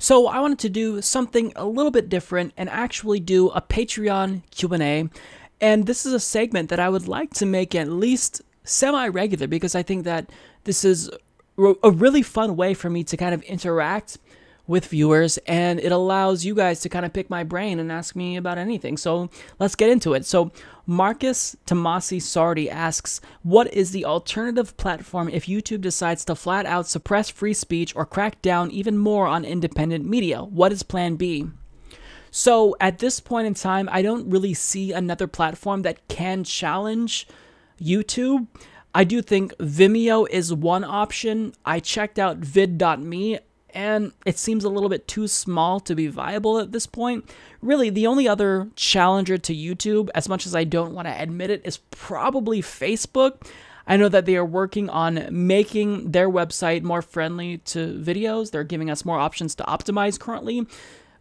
So I wanted to do something a little bit different and actually do a Patreon Q&A. And this is a segment that I would like to make at least semi-regular because I think that this is a really fun way for me to kind of interact with viewers, and it allows you guys to kind of pick my brain and ask me about anything. So let's get into it. So Marcus Tomasi Sardi asks, what is the alternative platform if YouTube decides to flat out suppress free speech or crack down even more on independent media? What is plan B? So at this point in time, I don't really see another platform that can challenge YouTube. I do think Vimeo is one option. I checked out vid.me, and it seems a little bit too small to be viable at this point. Really, the only other challenger to YouTube, as much as I don't want to admit it, is probably Facebook. I know that they are working on making their website more friendly to videos. They're giving us more options to optimize currently.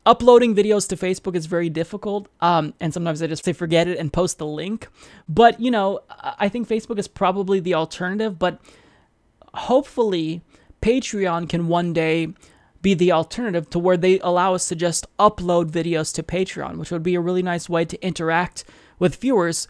Uploading videos to Facebook is very difficult, and sometimes I just forget it and post the link. But, you know, I think Facebook is probably the alternative, but hopefully Patreon can one day be the alternative to where they allow us to just upload videos to Patreon, which would be a really nice way to interact with viewers.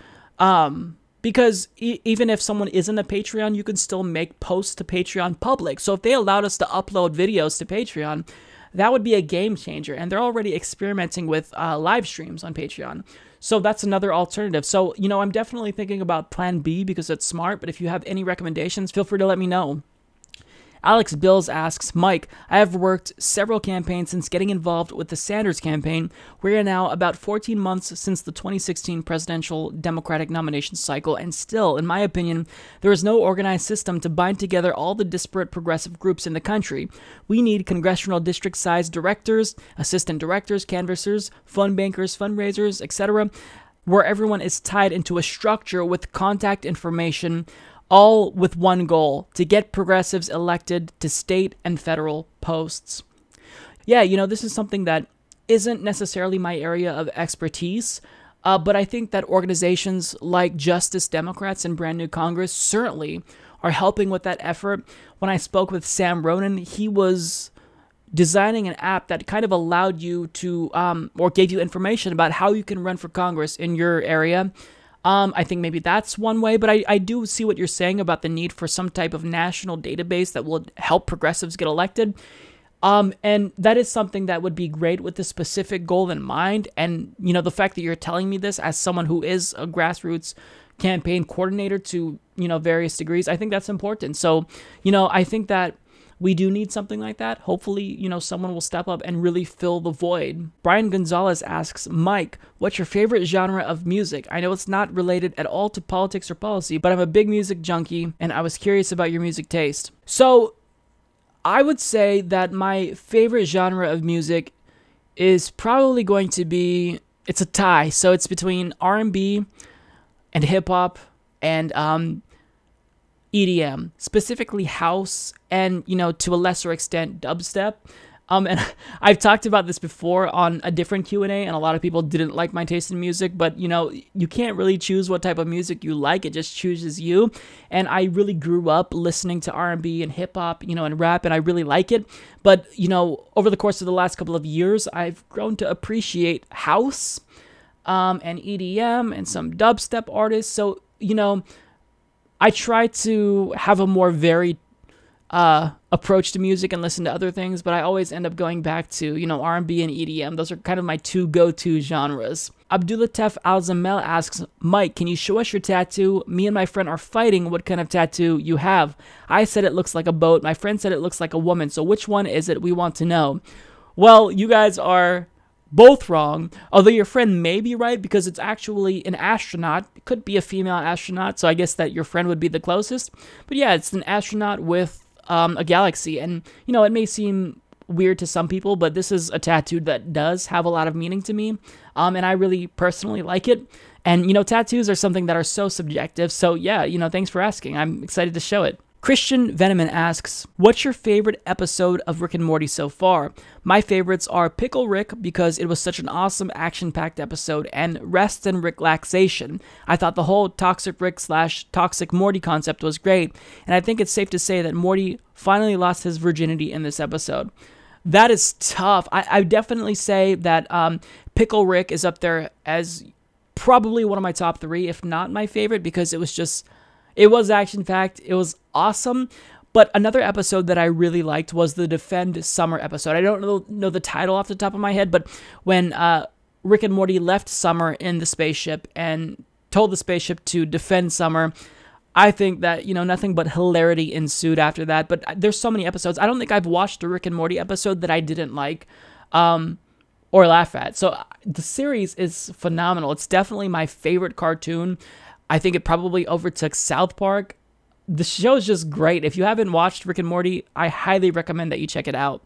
Because even if someone isn't a Patreon, you can still make posts to Patreon public. So if they allowed us to upload videos to Patreon, that would be a game changer. And they're already experimenting with live streams on Patreon. So that's another alternative. So, you know, I'm definitely thinking about plan B because it's smart. But if you have any recommendations, feel free to let me know. Alex Bills asks, Mike, I have worked several campaigns since getting involved with the Sanders campaign. We are now about 14 months since the 2016 presidential Democratic nomination cycle, and still, in my opinion, there is no organized system to bind together all the disparate progressive groups in the country. We need congressional district-sized directors, assistant directors, canvassers, fund bankers, fundraisers, etc., where everyone is tied into a structure with contact information, all with one goal, to get progressives elected to state and federal posts. Yeah, you know, this is something that isn't necessarily my area of expertise, but I think that organizations like Justice Democrats and Brand New Congress certainly are helping with that effort. When I spoke with Sam Ronan, he was designing an app that kind of allowed you to, or gave you information about how you can run for Congress in your area. I think maybe that's one way, but I do see what you're saying about the need for some type of national database that will help progressives get elected. And that is something that would be great with the specific goal in mind. And, you know, the fact that you're telling me this as someone who is a grassroots campaign coordinator to, you know, various degrees, I think that's important. So, you know, I think that we do need something like that. Hopefully, you know, someone will step up and really fill the void. Brian Gonzalez asks, Mike, what's your favorite genre of music? I know it's not related at all to politics or policy, but I'm a big music junkie, and I was curious about your music taste. So, I would say that my favorite genre of music is probably going to be, it's a tie. So it's between R&B and hip-hop and EDM, specifically house and, you know, to a lesser extent, dubstep. And I've talked about this before on a different Q&A, and a lot of people didn't like my taste in music, but, you know, you can't really choose what type of music you like. It just chooses you. And I really grew up listening to R&B and hip-hop, you know, and rap, and I really like it. But, you know, over the course of the last couple of years, I've grown to appreciate house and EDM and some dubstep artists. So, you know, I try to have a more varied approach to music and listen to other things, but I always end up going back to, you know, R&B and EDM. Those are kind of my two go-to genres. Abdulatef Al-Zamel asks, Mike, can you show us your tattoo? Me and my friend are fighting what kind of tattoo you have. I said it looks like a boat. My friend said it looks like a woman. So which one is it? We want to know. Well, you guys are both wrong, although your friend may be right because it's actually an astronaut. It could be a female astronaut, so I guess that your friend would be the closest. But yeah, it's an astronaut with a galaxy, and, you know, it may seem weird to some people, but this is a tattoo that does have a lot of meaning to me, and I really personally like it. And, you know, tattoos are something that are so subjective, so yeah, you know, thanks for asking. I'm excited to show it. Christian Veneman asks, what's your favorite episode of Rick and Morty so far? My favorites are Pickle Rick because it was such an awesome action-packed episode, and Rest and Relaxation. I thought the whole Toxic Rick / Toxic Morty concept was great, and I think it's safe to say that Morty finally lost his virginity in this episode. That is tough. I definitely say that Pickle Rick is up there as probably one of my top 3, if not my favorite, because it was action-packed. It was awesome. But another episode that I really liked was the Defend Summer episode. I don't know the title off the top of my head, but when Rick and Morty left Summer in the spaceship and told the spaceship to defend Summer, I think that, nothing but hilarity ensued after that. But there's so many episodes. I don't think I've watched a Rick and Morty episode that I didn't like or laugh at. So the series is phenomenal. It's definitely my favorite cartoon. I think it probably overtook South Park. The show is just great. If you haven't watched Rick and Morty, I highly recommend that you check it out.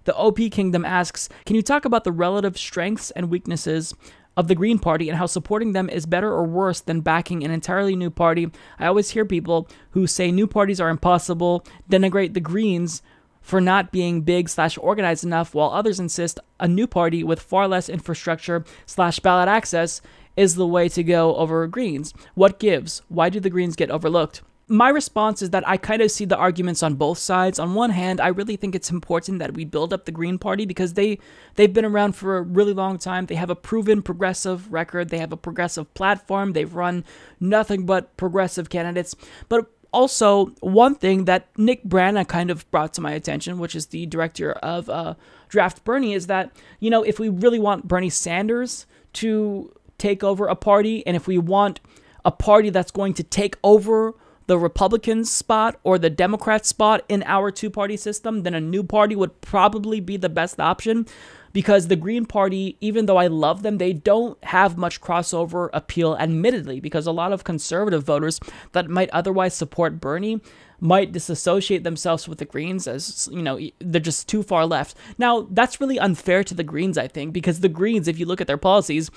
The OP Kingdom asks, can you talk about the relative strengths and weaknesses of the Green Party and how supporting them is better or worse than backing an entirely new party? I always hear people who say new parties are impossible, denigrate the Greens for not being big/organized enough, while others insist a new party with far less infrastructure/ballot access is the way to go over Greens. What gives? Why do the Greens get overlooked? My response is that I kind of see the arguments on both sides. On one hand, I really think it's important that we build up the Green Party because they've been around for a really long time. They have a proven progressive record. They have a progressive platform. They've run nothing but progressive candidates. But also, one thing that Nick Branagh kind of brought to my attention, which is the director of Draft Bernie, is that, if we really want Bernie Sanders to take over a party, and if we want a party that's going to take over the Republican spot or the Democrat spot in our two-party system, then a new party would probably be the best option, because the Green Party, even though I love them, they don't have much crossover appeal, admittedly, because a lot of conservative voters that might otherwise support Bernie might disassociate themselves with the Greens as, they're just too far left. Now, that's really unfair to the Greens, I think, because the Greens, if you look at their policies,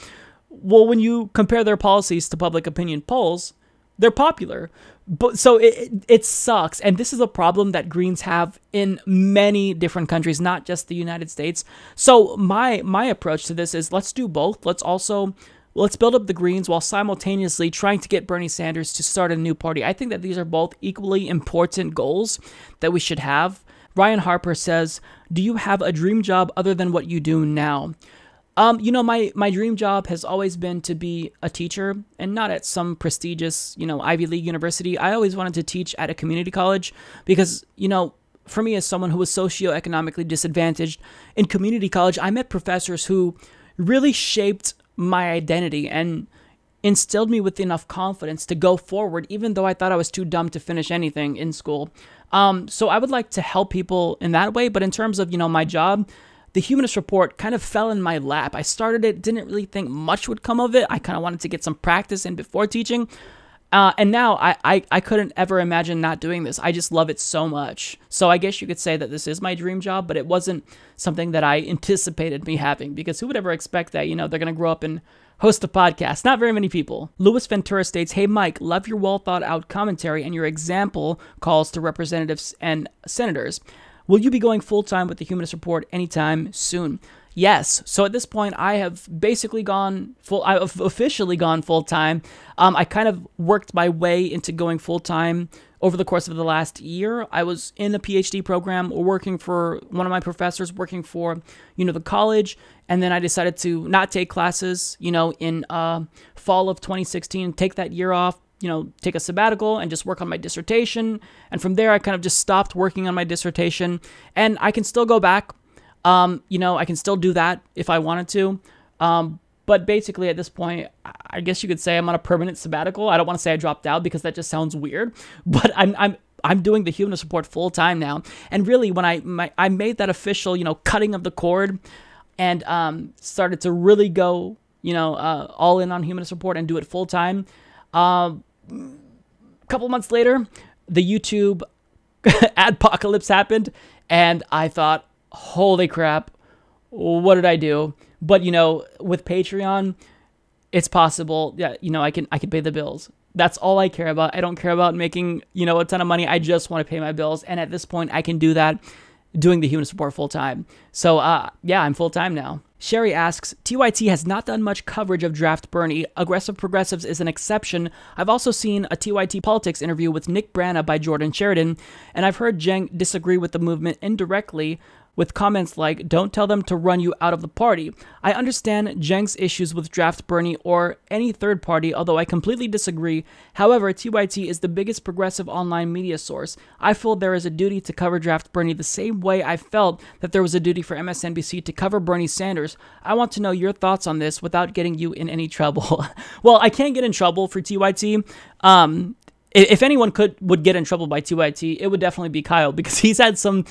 well, when you compare their policies to public opinion polls, they're popular. But so it sucks. And this is a problem that Greens have in many different countries, not just the United States. So my approach to this is, let's do both. Let's build up the Greens while simultaneously trying to get Bernie Sanders to start a new party. I think that these are both equally important goals that we should have. Ryan Harper says, do you have a dream job other than what you do now? My dream job has always been to be a teacher, and not at some prestigious, Ivy League university. I always wanted to teach at a community college because, for me as someone who was socioeconomically disadvantaged, in community college, I met professors who really shaped my identity and instilled me with enough confidence to go forward, even though I thought I was too dumb to finish anything in school. So I would like to help people in that way, but in terms of, my job, the Humanist Report kind of fell in my lap. I started it, didn't really think much would come of it. I kind of wanted to get some practice in before teaching. And now I couldn't ever imagine not doing this. I just love it so much. So I guess you could say that this is my dream job, but it wasn't something that I anticipated me having, because who would ever expect that, they're going to grow up and host a podcast? Not very many people. Louis Ventura states, hey Mike, love your well thought out commentary and your example calls to representatives and senators. Will you be going full-time with the Humanist Report anytime soon? Yes. So at this point, I have basically I've officially gone full-time. I kind of worked my way into going full-time over the course of the last year. I was in a PhD program working for one of my professors, working for, the college. And then I decided to not take classes, in fall of 2016, take that year off, take a sabbatical and just work on my dissertation. And from there, I kind of just stopped working on my dissertation. And I can still go back. I can still do that if I wanted to. But basically, at this point, I guess you could say I'm on a permanent sabbatical. I don't want to say I dropped out because that just sounds weird. But I'm doing the Humanist Report full time now. And really, when I made that official, cutting of the cord and started to really go, all in on Humanist Report and do it full time. A couple months later, the YouTube adpocalypse happened, and I thought, holy crap, what did I do? But, with Patreon, it's possible. Yeah, I can pay the bills. That's all I care about. I don't care about making, a ton of money. I just want to pay my bills. And at this point, I can do that doing the Humanist Report full time. So, yeah, I'm full time now. Sherry asks, TYT has not done much coverage of Draft Bernie. Aggressive Progressives is an exception. I've also seen a TYT Politics interview with Nick Branagh by Jordan Sheridan, and I've heard Cenk disagree with the movement indirectly. with comments like, "Don't tell them to run you out of the party." I understand Zheng's issues with Draft Bernie or any third party, although I completely disagree. However, TYT is the biggest progressive online media source. I feel there is a duty to cover Draft Bernie the same way I felt that there was a duty for MSNBC to cover Bernie Sanders. I want to know your thoughts on this without getting you in any trouble. Well, I can't get in trouble for TYT. If anyone would get in trouble by TYT, it would definitely be Kyle, because he's had some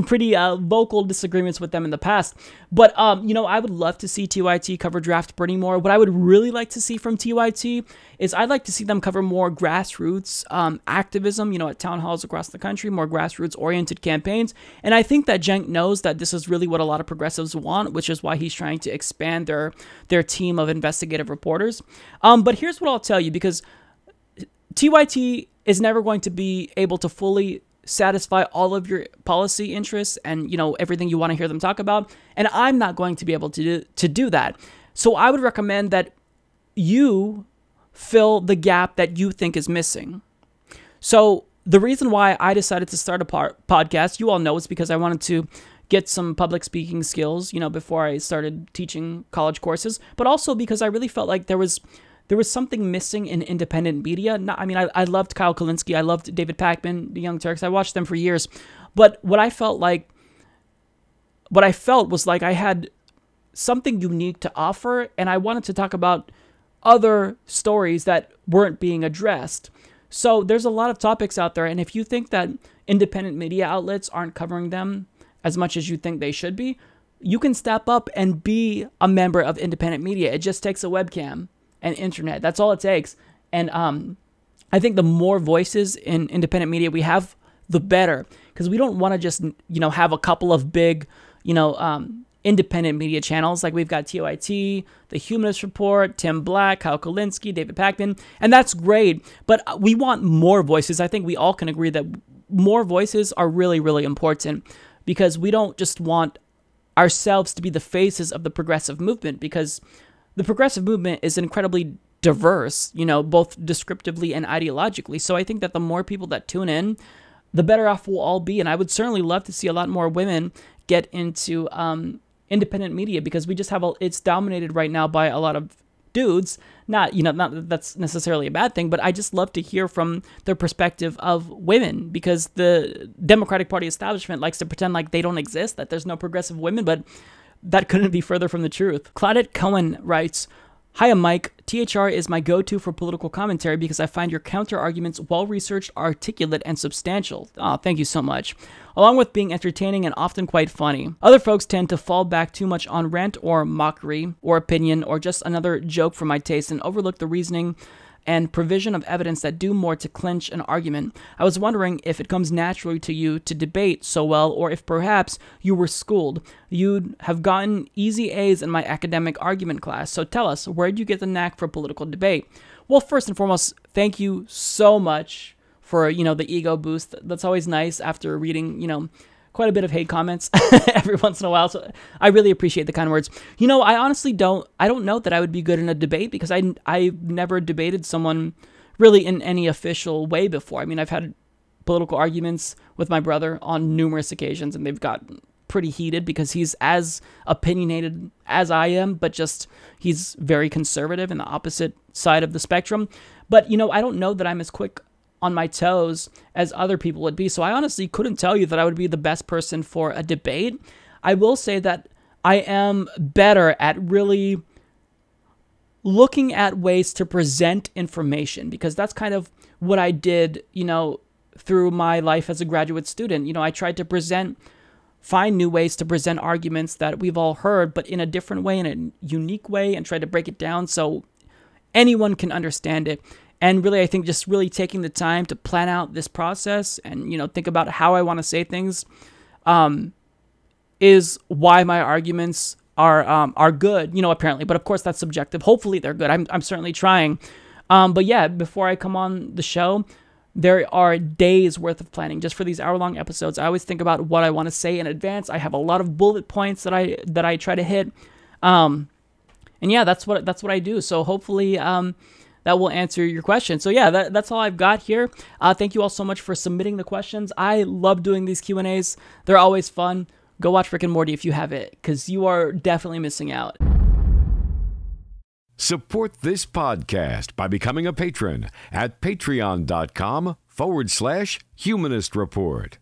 pretty vocal disagreements with them in the past. But I would love to see TYT cover Draft Bernie more. What I would really like to see from TYT is I'd like to see them cover more grassroots activism, at town halls across the country, more grassroots-oriented campaigns. And I think that Cenk knows that this is really what a lot of progressives want, which is why he's trying to expand their team of investigative reporters. But here's what I'll tell you, because TYT is never going to be able to fully satisfy all of your policy interests and, everything you want to hear them talk about. And I'm not going to be able to do that. So I would recommend that you fill the gap that you think is missing. So the reason why I decided to start a podcast, you all know, is because I wanted to get some public speaking skills, before I started teaching college courses, but also because I really felt like there was something missing in independent media. I loved Kyle Kulinski. I loved David Pakman, the Young Turks. I watched them for years. But what I felt was like I had something unique to offer, and I wanted to talk about other stories that weren't being addressed. So there's a lot of topics out there, and if you think that independent media outlets aren't covering them as much as you think they should be, you can step up and be a member of independent media. It just takes a webcam and internet. That's all it takes. And I think the more voices in independent media we have, the better, because we don't want to just have a couple of big independent media channels. Like we've got TYT, the Humanist Report, Tim Black, Kyle Kulinski, David Pakman, and that's great. But we want more voices. I think we all can agree that more voices are really, really important, because we don't just want ourselves to be the faces of the progressive movement, because the progressive movement is incredibly diverse, both descriptively and ideologically. So I think that the more people that tune in, the better off we'll all be. And I would certainly love to see a lot more women get into independent media, because we just have it's dominated right now by a lot of dudes. Not that that's necessarily a bad thing, but I just love to hear from the perspective of women, because the Democratic Party establishment likes to pretend like they don't exist, that there's no progressive women, but that couldn't be further from the truth. Claudette Cohen writes, "Hiya, Mike. THR is my go-to for political commentary because I find your counter-arguments well-researched, articulate, and substantial." Oh, thank you so much. "Along with being entertaining and often quite funny. Other folks tend to fall back too much on rant or mockery or opinion or just another joke for my taste and overlook the reasoning and provision of evidence that do more to clinch an argument. I was wondering if it comes naturally to you to debate so well, or if perhaps you were schooled. You'd have gotten easy A's in my academic argument class. So tell us, where'd you get the knack for political debate?" Well, first and foremost, thank you so much for, the ego boost. That's always nice after reading, quite a bit of hate comments every once in a while. So I really appreciate the kind words. I honestly don't know that I would be good in a debate, because I've never debated someone really in any official way before. I've had political arguments with my brother on numerous occasions, and they've gotten pretty heated because he's as opinionated as I am, but just he's very conservative in the opposite side of the spectrum. But, I don't know that I'm as quick on my toes as other people would be. So I honestly couldn't tell you that I would be the best person for a debate. I will say that I am better at really looking at ways to present information, because that's kind of what I did, through my life as a graduate student. I tried to find new ways to present arguments that we've all heard, but in a different way, in a unique way, and try to break it down so anyone can understand it. And really, I think just really taking the time to plan out this process and, think about how I want to say things is why my arguments are good, apparently. But of course, that's subjective. Hopefully, they're good. I'm certainly trying. But yeah, before I come on the show, there are days worth of planning just for these hour-long episodes. I always think about what I want to say in advance. I have a lot of bullet points that I try to hit. And yeah, that's what I do. So hopefully, that will answer your question. So yeah, that's all I've got here. Thank you all so much for submitting the questions. I love doing these Q&As. They're always fun. go watch Rick and Morty if you have it, because you are definitely missing out. Support this podcast by becoming a patron at patreon.com/Humanist Report.